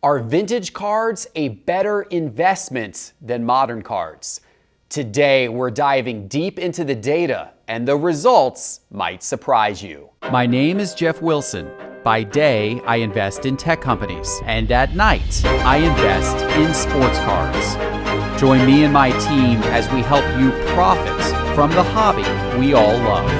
Are vintage cards a better investment than modern cards? Today, we're diving deep into the data, and the results might surprise you. My name is Geoff Wilson. By day, I invest in tech companies, and at night, I invest in sports cards. Join me and my team as we help you profit from the hobby we all love.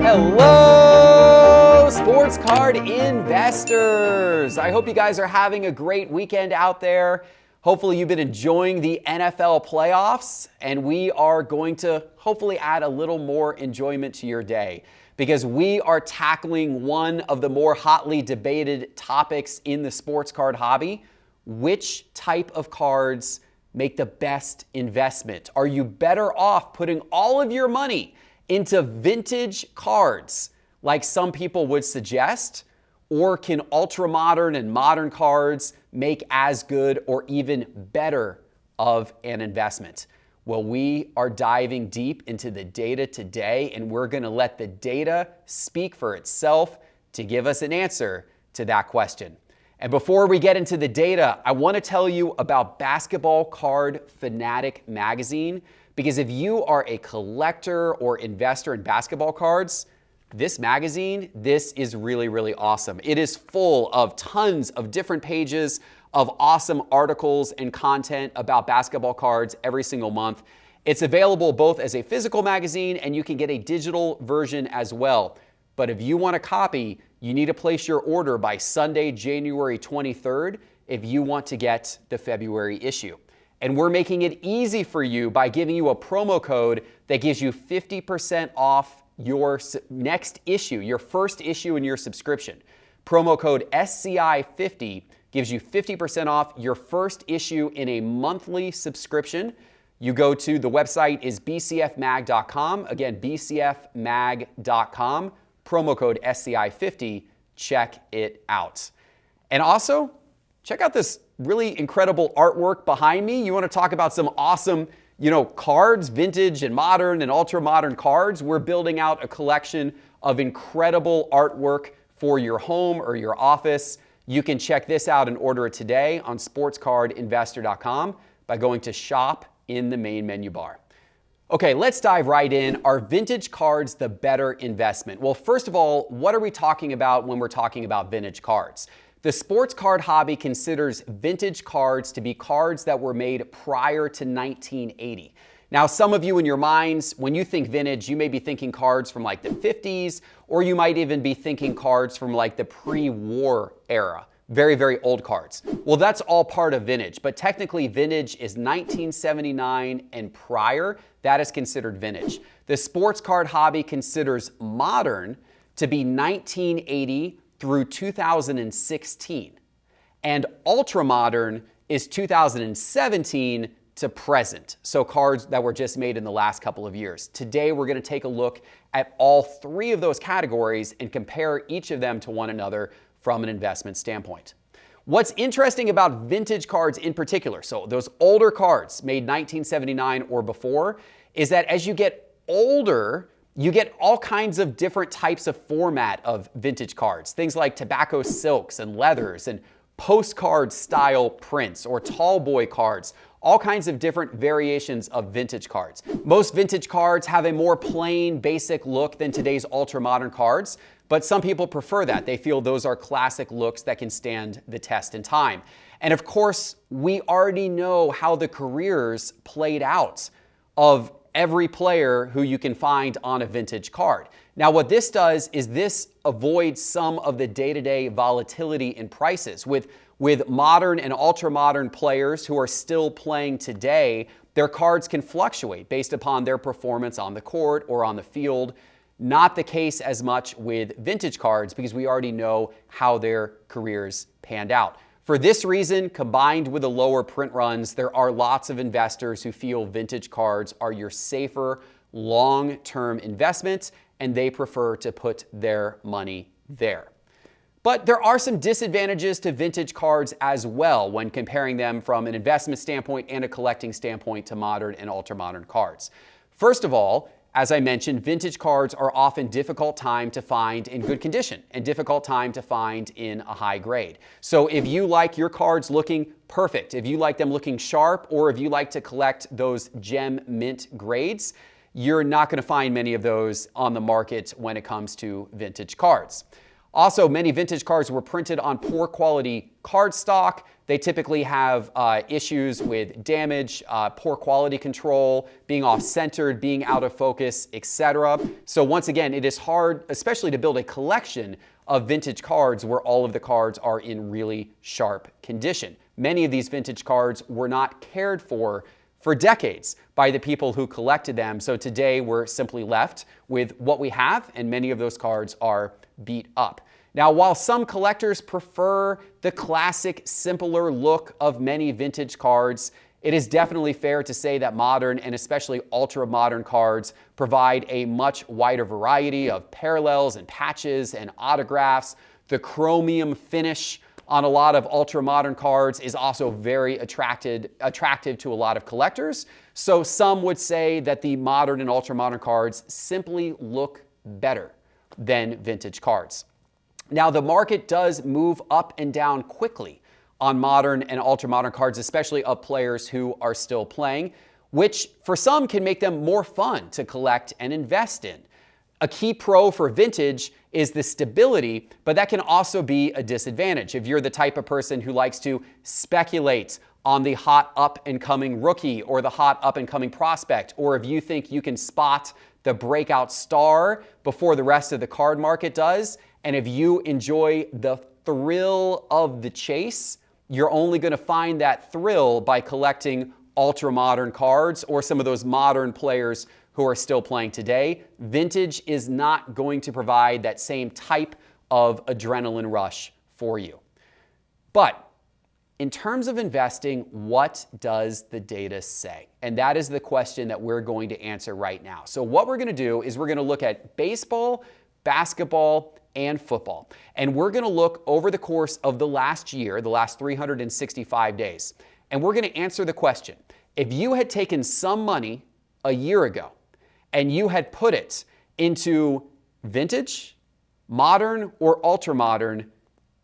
Hello, sports card investors. I hope you guys are having a great weekend out there. Hopefully you've been enjoying the NFL playoffs, and we are going to hopefully add a little more enjoyment to your day because we are tackling one of the more hotly debated topics in the sports card hobby. Which type of cards make the best investment? Are you better off putting all of your money into vintage cards like some people would suggest? Or can ultra-modern and modern cards make as good or even better of an investment? Well, we are diving deep into the data today, and we're going to let the data speak for itself to give us an answer to that question. And before we get into the data, I want to tell you about Basketball Card Fanatic Magazine, because if you are a collector or investor in basketball cards, this magazine, this is really, really awesome. It is full of tons of different pages of awesome articles and content about basketball cards every single month. It's available both as a physical magazine and you can get a digital version as well. But if you want a copy, you need to place your order by Sunday, January 23rd if you want to get the February issue. And we're making it easy for you by giving you a promo code that gives you 50% off your next issue, your first issue in your subscription. Promo code SCI50 gives you 50% off your first issue in a monthly subscription. You go to the website is bcfmag.com. Again, bcfmag.com. Promo code SCI50. Check it out. And also, check out this really incredible artwork behind me. You want to talk about some awesome cards, vintage and modern and ultra-modern cards. We're building out a collection of incredible artwork for your home or your office. You can check this out and order it today on sportscardinvestor.com by going to shop in the main menu bar. Okay, let's dive right in. Are vintage cards the better investment? Well, first of all, what are we talking about when we're talking about vintage cards? The sports card hobby considers vintage cards to be cards that were made prior to 1980. Now, some of you in your minds, when you think vintage, you may be thinking cards from like the 50s, or you might even be thinking cards from like the pre-war era. Very, very old cards. Well, that's all part of vintage, but technically vintage is 1979 and prior. That is considered vintage. The sports card hobby considers modern to be 1980 through 2016. And ultra-modern is 2017 to present. So cards that were just made in the last couple of years. Today, we're gonna take a look at all three of those categories and compare each of them to one another from an investment standpoint. What's interesting about vintage cards in particular, so those older cards made 1979 or before, is that as you get older, you get all kinds of different types of format of vintage cards. Things like tobacco silks and leathers and postcard style prints or tall boy cards, all kinds of different variations of vintage cards. Most vintage cards have a more plain, basic look than today's ultra-modern cards, but some people prefer that. They feel those are classic looks that can stand the test in time. And of course, we already know how the careers played out of every player who you can find on a vintage card. Now, what this does is this avoids some of the day-to-day volatility in prices. With modern and ultra-modern players who are still playing today, their cards can fluctuate based upon their performance on the court or on the field. Not the case as much with vintage cards because we already know how their careers panned out. For this reason, combined with the lower print runs, there are lots of investors who feel vintage cards are your safer long-term investment, and they prefer to put their money there. But there are some disadvantages to vintage cards as well when comparing them from an investment standpoint and a collecting standpoint to modern and ultra-modern cards. First of all, as I mentioned, vintage cards are often difficult time to find in good condition and difficult time to find in a high grade. So if you like your cards looking perfect, if you like them looking sharp, or if you like to collect those gem mint grades, you're not going to find many of those on the market when it comes to vintage cards. Also, many vintage cards were printed on poor quality cardstock. They typically have issues with damage, poor quality control, being off-centered, being out of focus, etc. So once again, it is hard, especially to build a collection of vintage cards where all of the cards are in really sharp condition. Many of these vintage cards were not cared for decades by the people who collected them. So today we're simply left with what we have, and many of those cards are beat up. Now, while some collectors prefer the classic, simpler look of many vintage cards, it is definitely fair to say that modern and especially ultra-modern cards provide a much wider variety of parallels and patches and autographs. The chromium finish on a lot of ultra-modern cards is also very attractive to a lot of collectors. So some would say that the modern and ultra-modern cards simply look better than vintage cards. Now, the market does move up and down quickly on modern and ultra-modern cards, especially of players who are still playing, which for some can make them more fun to collect and invest in. A key pro for vintage is the stability, but that can also be a disadvantage. If you're the type of person who likes to speculate on the hot up-and-coming rookie or the hot up-and-coming prospect, or if you think you can spot the breakout star before the rest of the card market does, and if you enjoy the thrill of the chase, you're only going to find that thrill by collecting ultra-modern cards or some of those modern players who are still playing today. Vintage is not going to provide that same type of adrenaline rush for you. But in terms of investing, what does the data say? And that is the question that we're going to answer right now. So what we're going to do is we're going to look at baseball, basketball, and football. And we're going to look over the course of the last year, the last 365 days. And we're going to answer the question, if you had taken some money a year ago and you had put it into vintage, modern, or ultra-modern,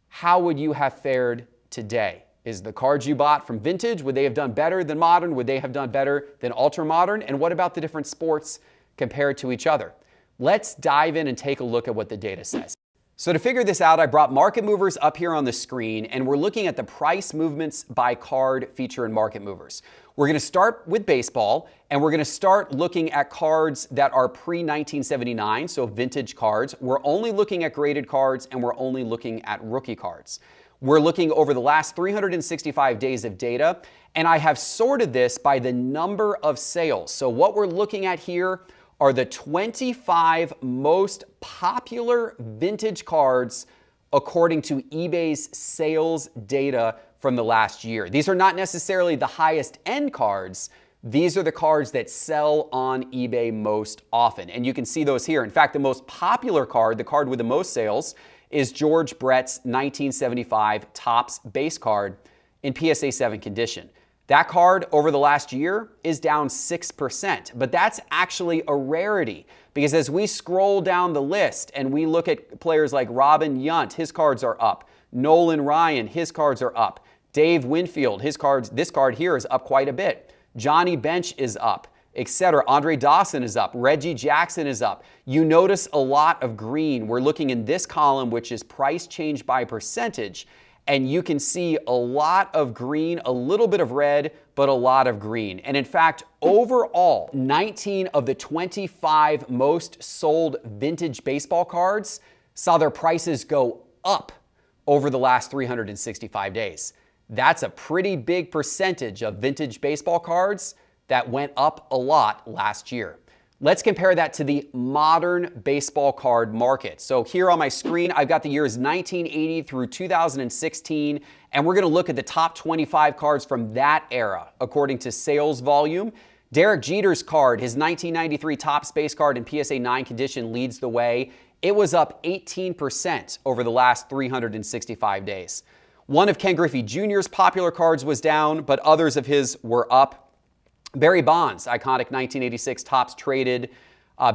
how would you have fared today? Is the cards you bought from vintage, would they have done better than modern? Would they have done better than ultra-modern? And what about the different sports compared to each other? Let's dive in and take a look at what the data says. So to figure this out, I brought market movers up here on the screen, and we're looking at the price movements by card, feature, and market movers. We're going to start with baseball, and we're going to start looking at cards that are pre-1979, so vintage cards. We're only looking at graded cards, and we're only looking at rookie cards. We're looking over the last 365 days of data, and I have sorted this by the number of sales. So what we're looking at here are the 25 most popular vintage cards according to eBay's sales data from the last year. These are not necessarily the highest end cards. These are the cards that sell on eBay most often. And you can see those here. In fact, the most popular card, the card with the most sales, is George Brett's 1975 Topps base card in PSA 7 condition. That card over the last year is down 6%, but that's actually a rarity because as we scroll down the list and we look at players like Robin Yount, his cards are up. Nolan Ryan, his cards are up. Dave Winfield, this card here is up quite a bit. Johnny Bench is up, etc. Andre Dawson is up. Reggie Jackson is up. You notice a lot of green. We're looking in this column, which is price change by percentage. And you can see a lot of green, a little bit of red, but a lot of green. And in fact, overall, 19 of the 25 most sold vintage baseball cards saw their prices go up over the last 365 days. That's a pretty big percentage of vintage baseball cards that went up a lot last year. Let's compare that to the modern baseball card market. So here on my screen, I've got the years 1980 through 2016, and we're going to look at the top 25 cards from that era, according to sales volume. Derek Jeter's card, his 1993 Topps base card in PSA 9 condition, leads the way. It was up 18% over the last 365 days. One of Ken Griffey Jr.'s popular cards was down, but others of his were up. Barry Bonds, iconic 1986 Topps traded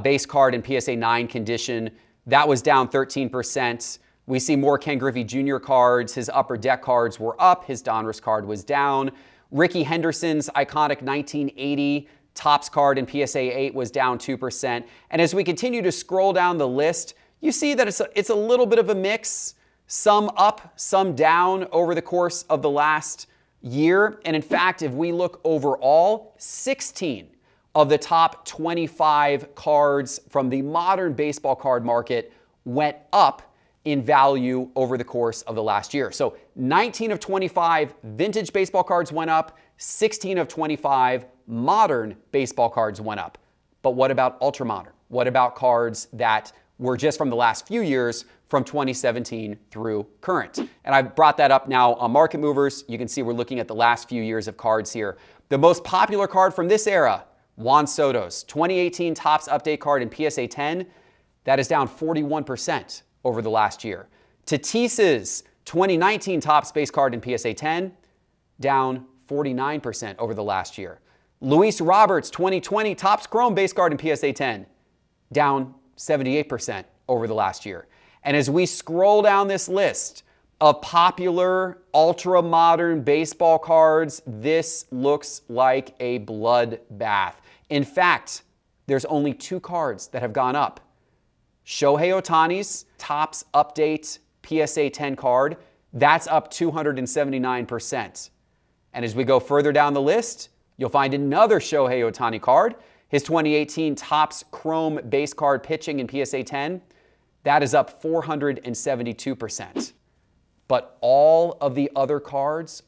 base card in PSA 9 condition. That was down 13%. We see more Ken Griffey Jr. cards. His Upper Deck cards were up. His Donruss card was down. Rickey Henderson's iconic 1980 Topps card in PSA 8 was down 2%. And as we continue to scroll down the list, you see that it's a little bit of a mix. Some up, some down over the course of the last year. And in fact, if we look overall, 16 of the top 25 cards from the modern baseball card market went up in value over the course of the last year. So 19 of 25 vintage baseball cards went up, 16 of 25 modern baseball cards went up. But what about ultra modern? What about cards that were just from the last few years, from 2017 through current? And I brought that up now on Market Movers. You can see we're looking at the last few years of cards here. The most popular card from this era, Juan Soto's 2018 Topps Update card in PSA 10, that is down 41% over the last year. Tatis's 2019 Topps base card in PSA 10, down 49% over the last year. Luis Roberts' 2020 Topps Chrome base card in PSA 10, down 78% over the last year. And as we scroll down this list of popular ultra-modern baseball cards, this looks like a bloodbath. In fact, there's only 2 cards that have gone up. Shohei Ohtani's Topps Update PSA 10 card, that's up 279%. And as we go further down the list, you'll find another Shohei Ohtani card, his 2018 Topps Chrome base card pitching in PSA 10, that is up 472%. But all of the other cards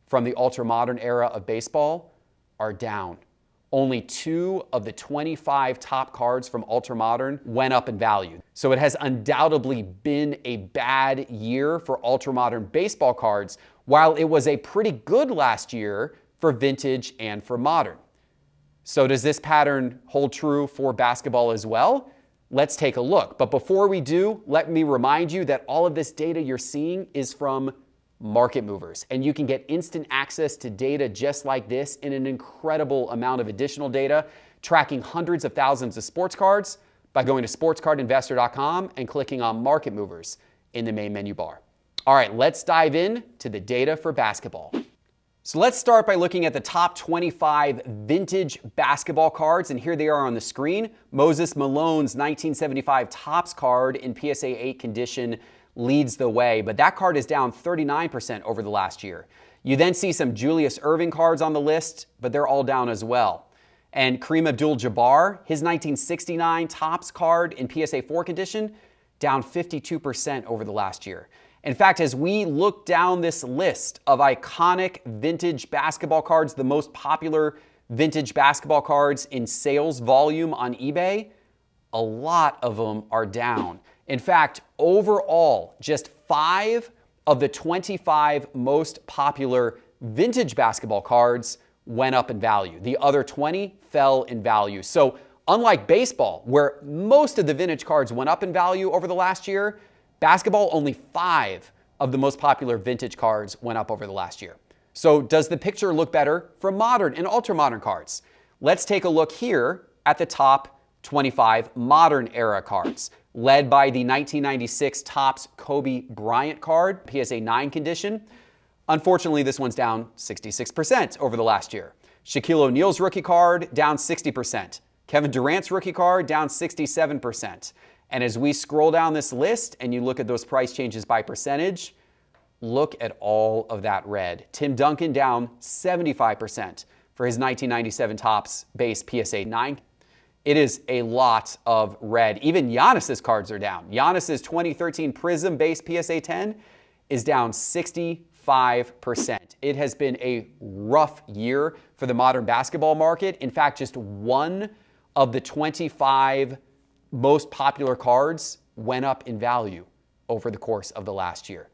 from the ultra-modern era of baseball are down. Only 2 of the 25 top cards from ultra-modern went up in value. So it has undoubtedly been a bad year for ultra-modern baseball cards, while it was a pretty good last year for vintage and for modern. So does this pattern hold true for basketball as well? Let's take a look. But before we do, let me remind you that all of this data you're seeing is from Market Movers, and you can get instant access to data just like this and an incredible amount of additional data, tracking hundreds of thousands of sports cards by going to sportscardinvestor.com and clicking on Market Movers in the main menu bar. All right, let's dive in to the data for basketball. So let's start by looking at the top 25 vintage basketball cards, and here they are on the screen. Moses Malone's 1975 Topps card in PSA 8 condition leads the way, but that card is down 39% over the last year. You then see some Julius Erving cards on the list, but they're all down as well. And Kareem Abdul-Jabbar, his 1969 Topps card in PSA 4 condition, down 52% over the last year. In fact, as we look down this list of iconic vintage basketball cards, the most popular vintage basketball cards in sales volume on eBay, a lot of them are down. In fact, overall, just 5 of the 25 most popular vintage basketball cards went up in value. The other 20 fell in value. So unlike baseball, where most of the vintage cards went up in value over the last year, basketball, only 5 of the most popular vintage cards went up over the last year. So does the picture look better for modern and ultra-modern cards? Let's take a look here at the top 25 modern era cards, led by the 1996 Topps Kobe Bryant card, PSA 9 condition. Unfortunately, this one's down 66% over the last year. Shaquille O'Neal's rookie card, down 60%. Kevin Durant's rookie card, down 67%. And as we scroll down this list and you look at those price changes by percentage, look at all of that red. Tim Duncan down 75% for his 1997 Topps base PSA 9. It is a lot of red. Even Giannis's cards are down. Giannis's 2013 Prism base PSA 10 is down 65%. It has been a rough year for the modern basketball market. In fact, just 1 of the 25 most popular cards went up in value over the course of the last year.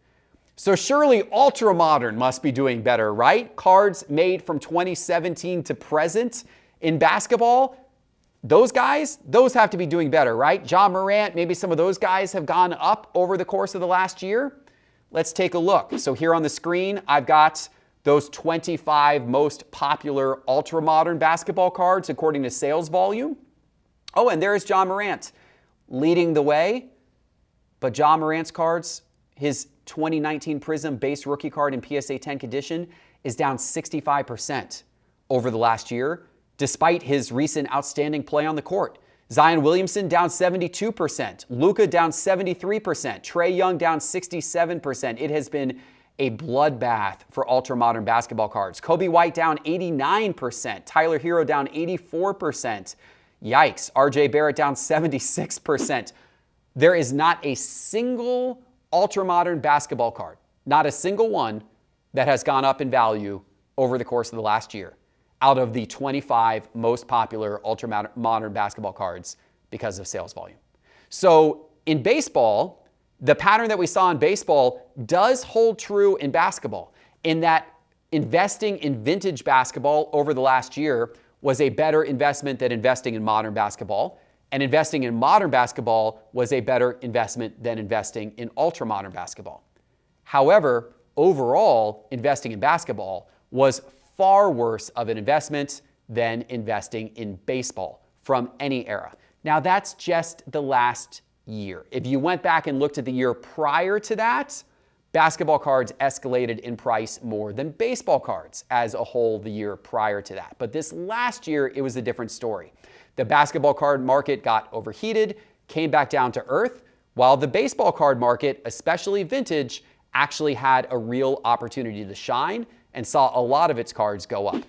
So surely ultra-modern must be doing better, right? Cards made from 2017 to present in basketball, those guys, those have to be doing better, right? John Morant, maybe some of those guys have gone up over the course of the last year. Let's take a look. So here on the screen, I've got those 25 most popular ultra-modern basketball cards according to sales volume. Oh, and there's Ja Morant leading the way. But Ja Morant's cards, his 2019 Prism base rookie card in PSA 10 condition, is down 65% over the last year, despite his recent outstanding play on the court. Zion Williamson down 72%, Luka down 73%, Trae Young down 67%. It has been a bloodbath for ultra-modern basketball cards. Kobe White down 89%, Tyler Hero down 84%. Yikes, RJ Barrett down 76%. There is not a single ultra-modern basketball card, not a single one, that has gone up in value over the course of the last year out of the 25 most popular ultra-modern basketball cards because of sales volume. So in baseball, the pattern that we saw in baseball does hold true in basketball, in that investing in vintage basketball over the last year was a better investment than investing in modern basketball, and investing in modern basketball was a better investment than investing in ultra-modern basketball. However, overall, investing in basketball was far worse of an investment than investing in baseball from any era. Now, that's just the last year. If you went back and looked at the year prior to that, basketball cards escalated in price more than baseball cards as a whole the year prior to that. But this last year, it was a different story. The basketball card market got overheated, came back down to earth, while the baseball card market, especially vintage, actually had a real opportunity to shine and saw a lot of its cards go up.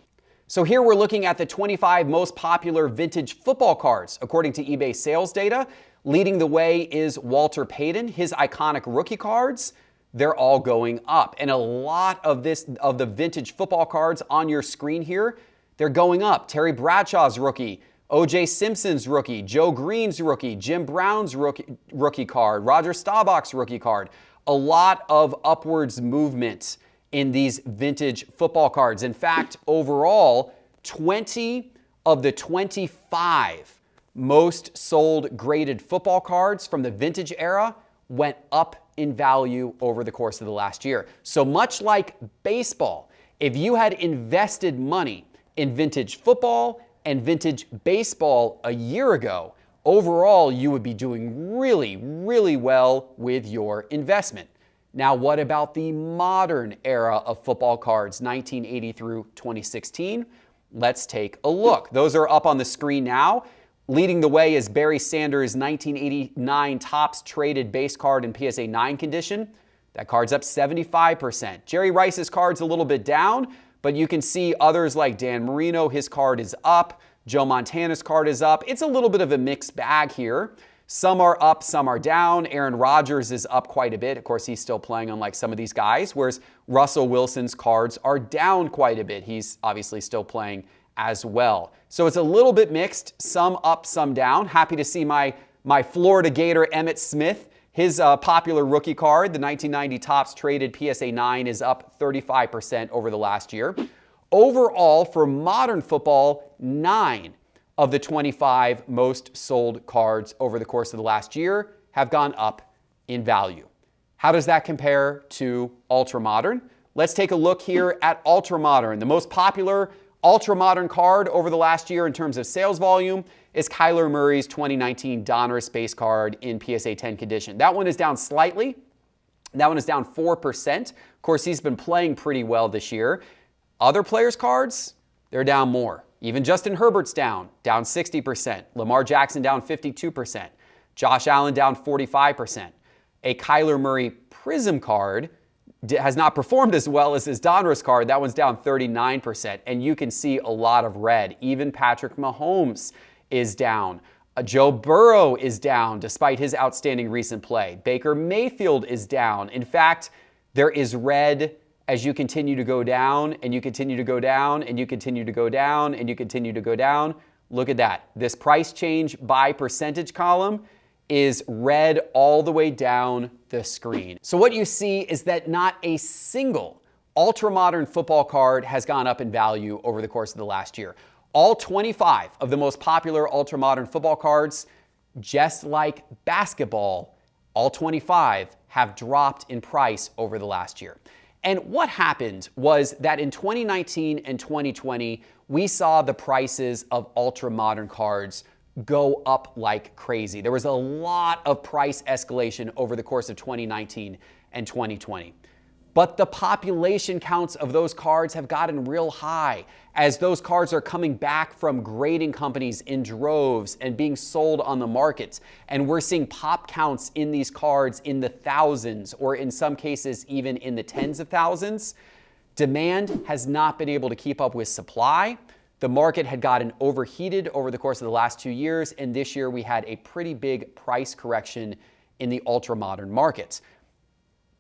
So here we're looking at the 25 most popular vintage football cards according to eBay sales data. Leading the way is Walter Payton. His iconic rookie cards, they're all going up. And a lot of the vintage football cards on your screen here, they're going up. Terry Bradshaw's rookie, O.J. Simpson's rookie, Joe Green's rookie, Jim Brown's rookie card, Roger Staubach's rookie card. A lot of upwards movement in these vintage football cards. In fact, overall, 20 of the 25 most sold graded football cards from the vintage era went up in value over the course of the last year. So much like baseball, if you had invested money in vintage football and vintage baseball a year ago, overall, you would be doing really, really well with your investment. Now, what about the modern era of football cards, 1980 through 2016? Let's take a look. Those are up on the screen now. Leading the way is Barry Sanders' 1989 Topps Traded base card in PSA 9 condition. That card's up 75%. Jerry Rice's card's a little bit down, but you can see others like Dan Marino, his card is up. Joe Montana's card is up. It's a little bit of a mixed bag here. Some are up, some are down. Aaron Rodgers is up quite a bit. Of course, he's still playing unlike some of these guys, whereas Russell Wilson's cards are down quite a bit. He's obviously still playing as well. So it's a little bit mixed, some up, some down. Happy to see my Florida Gator Emmitt Smith. His popular rookie card, the 1990 Topps Traded PSA 9, is up 35% over the last year. Overall, for modern football, 9 of the 25 most sold cards over the course of the last year have gone up in value. How does that compare to ultra-modern? Let's take a look here at ultra-modern. The most popular ultra-modern card over the last year in terms of sales volume is Kyler Murray's 2019 Donruss base card in PSA 10 condition. That one is down slightly. That one is down 4%. Of course, he's been playing pretty well this year. Other players' cards, they're down more. Even Justin Herbert's down 60%. Lamar Jackson down 52%. Josh Allen down 45%. A Kyler Murray Prism card has not performed as well as his Donruss card. That one's down 39%. And you can see a lot of red. Even Patrick Mahomes is down. Joe Burrow is down despite his outstanding recent play. Baker Mayfield is down. In fact, there is red as you continue to go down, and you continue to go down, and you continue to go down, and you continue to go down. Look at that. This price change by percentage column is red all the way down the screen. So what you see is that not a single ultra-modern football card has gone up in value over the course of the last year. All 25 of the most popular ultra-modern football cards, just like basketball, all 25 have dropped in price over the last year. And what happened was that in 2019 and 2020, we saw the prices of ultra-modern cards go up like crazy. There was a lot of price escalation over the course of 2019 and 2020. But the population counts of those cards have gotten real high as those cards are coming back from grading companies in droves and being sold on the markets. And we're seeing pop counts in these cards in the thousands, or in some cases even in the tens of thousands. Demand has not been able to keep up with supply. The market had gotten overheated over the course of the last 2 years, and this year we had a pretty big price correction in the ultra-modern market.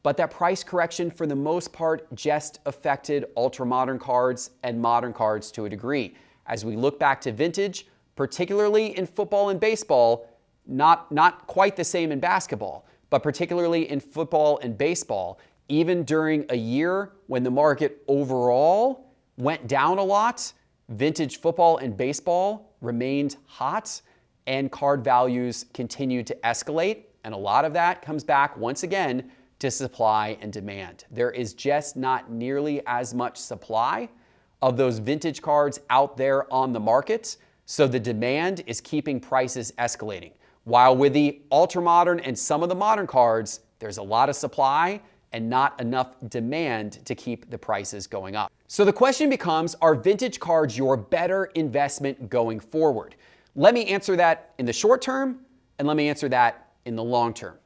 But that price correction, for the most part, just affected ultra-modern cards and modern cards to a degree. As we look back to vintage, particularly in football and baseball, not quite the same in basketball, but particularly in football and baseball, even during a year when the market overall went down a lot, vintage football and baseball remained hot and card values continued to escalate. And a lot of that comes back, once again, to supply and demand. There is just not nearly as much supply of those vintage cards out there on the market, so the demand is keeping prices escalating. While with the ultra-modern and some of the modern cards, there's a lot of supply and not enough demand to keep the prices going up. So the question becomes, are vintage cards your better investment going forward? Let me answer that in the short term, and let me answer that in the long term.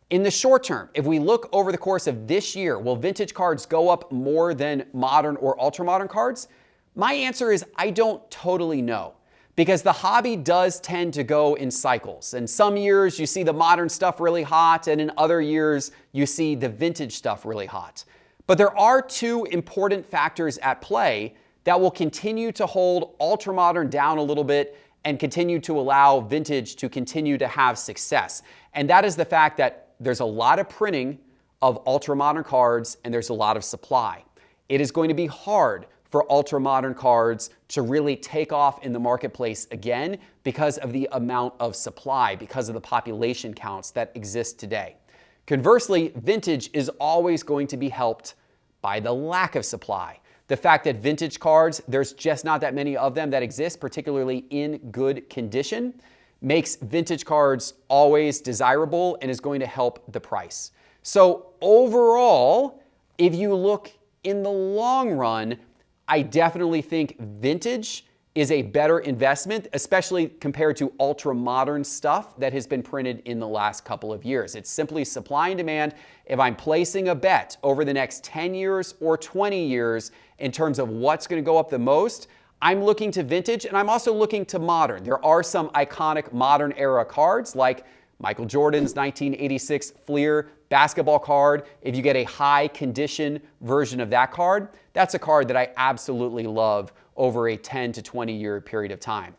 In the short term, if we look over the course of this year, will vintage cards go up more than modern or ultra-modern cards? My answer is I don't totally know, because the hobby does tend to go in cycles. And some years you see the modern stuff really hot, and in other years you see the vintage stuff really hot. But there are two important factors at play that will continue to hold ultra-modern down a little bit and continue to allow vintage to continue to have success. And that is the fact that there's a lot of printing of ultra-modern cards and there's a lot of supply. It is going to be hard for ultra-modern cards to really take off in the marketplace again because of the amount of supply, because of the population counts that exist today. Conversely, vintage is always going to be helped by the lack of supply. The fact that vintage cards, there's just not that many of them that exist, particularly in good condition, makes vintage cards always desirable and is going to help the price. So overall, if you look in the long run, I definitely think vintage is a better investment, especially compared to ultra-modern stuff that has been printed in the last couple of years. It's simply supply and demand. If I'm placing a bet over the next 10 years or 20 years in terms of what's going to go up the most, I'm looking to vintage, and I'm also looking to modern. There are some iconic modern era cards like Michael Jordan's 1986 Fleer basketball card. If you get a high condition version of that card, that's a card that I absolutely love over a 10 to 20 year period of time.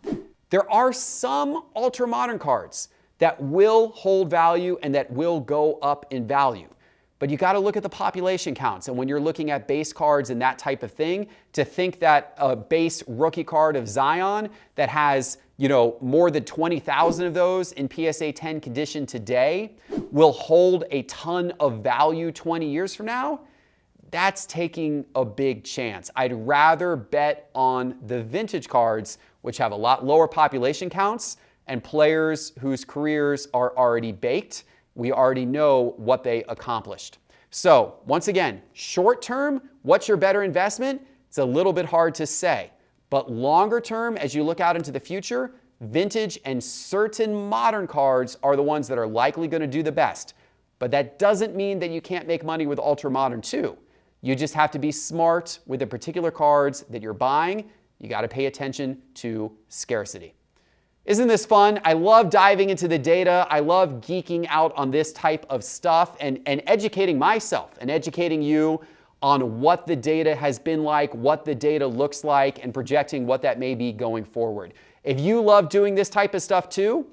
There are some ultra modern cards that will hold value and that will go up in value. But you got to look at the population counts. And when you're looking at base cards and that type of thing, to think that a base rookie card of Zion that has, more than 20,000 of those in PSA 10 condition today will hold a ton of value 20 years from now, that's taking a big chance. I'd rather bet on the vintage cards, which have a lot lower population counts and players whose careers are already baked. We already know what they accomplished. So once again, short term, what's your better investment? It's a little bit hard to say. But longer term, as you look out into the future, vintage and certain modern cards are the ones that are likely going to do the best. But that doesn't mean that you can't make money with ultra modern too. You just have to be smart with the particular cards that you're buying. You got to pay attention to scarcity. Isn't this fun? I love diving into the data. I love geeking out on this type of stuff and educating myself and educating you on what the data has been like, what the data looks like, and projecting what that may be going forward. If you love doing this type of stuff too,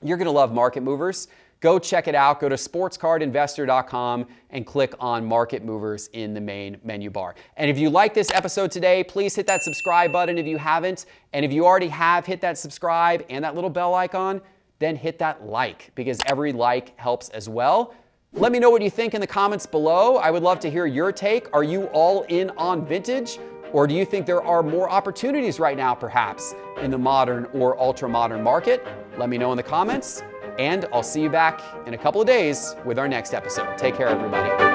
you're going to love Market Movers. Go check it out. Go to sportscardinvestor.com and click on Market Movers in the main menu bar. And if you like this episode today, please hit that subscribe button if you haven't. And if you already have hit that subscribe and that little bell icon, then hit that like, because every like helps as well. Let me know what you think in the comments below. I would love to hear your take. Are you all in on vintage? Or do you think there are more opportunities right now, perhaps, in the modern or ultra-modern market? Let me know in the comments, and I'll see you back in a couple of days with our next episode. Take care, everybody.